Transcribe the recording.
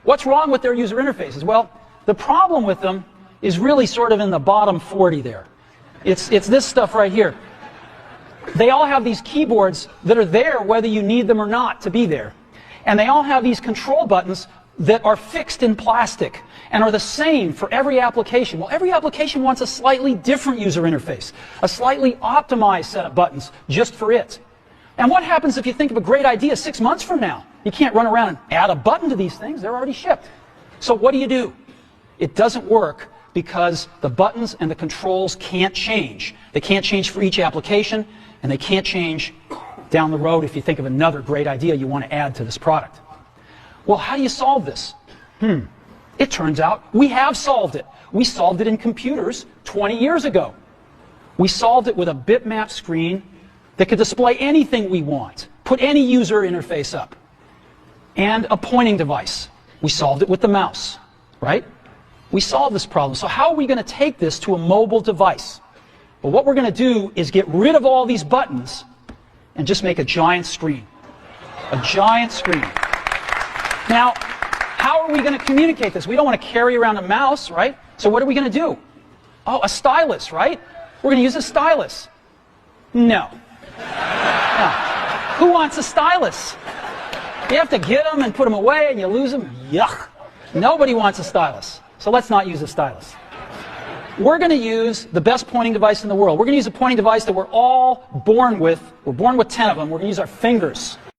What's wrong with their user interfaces? Well, the problem with them is really sort of in the bottom 40 there. It's this stuff right here. They all have these keyboards that are there whether you need them or not to be there. And they all have these control buttons that are fixed in plastic and are the same for every application. Well, every application wants a slightly different user interface, a slightly optimized set of buttons just for it. And what happens if you think of a great idea 6 months from now? You can't run around and add a button to these things. They're already shipped. So what do? It doesn't work because the buttons and the controls can't change. They can't change for each application, and they can't change down the road if you think of another great idea you want to add to this product. Well, how do you solve this? It turns out we have solved it. We solved it in computers 20 years ago. We solved it with a bitmap screen that could display anything we want, put any user interface up, and a pointing device. We solved it with the mouse, right? We solved this problem. So how are we going to take this to a mobile device? Well, what we're going to do is get rid of all these buttons and just make a giant screen. A giant screen. Now, how are we going to communicate this? We don't want to carry around a mouse, right? So what are we going to do? Oh, a stylus, right? We're going to use a stylus. No. No. Who wants a stylus? You have to get them and put them away and you lose them. Yuck. Nobody wants a stylus. So let's not use a stylus. We're going to use the best pointing device in the world. We're going to use a pointing device that we're all born with. We're born with 10 of them. We're going to use our fingers.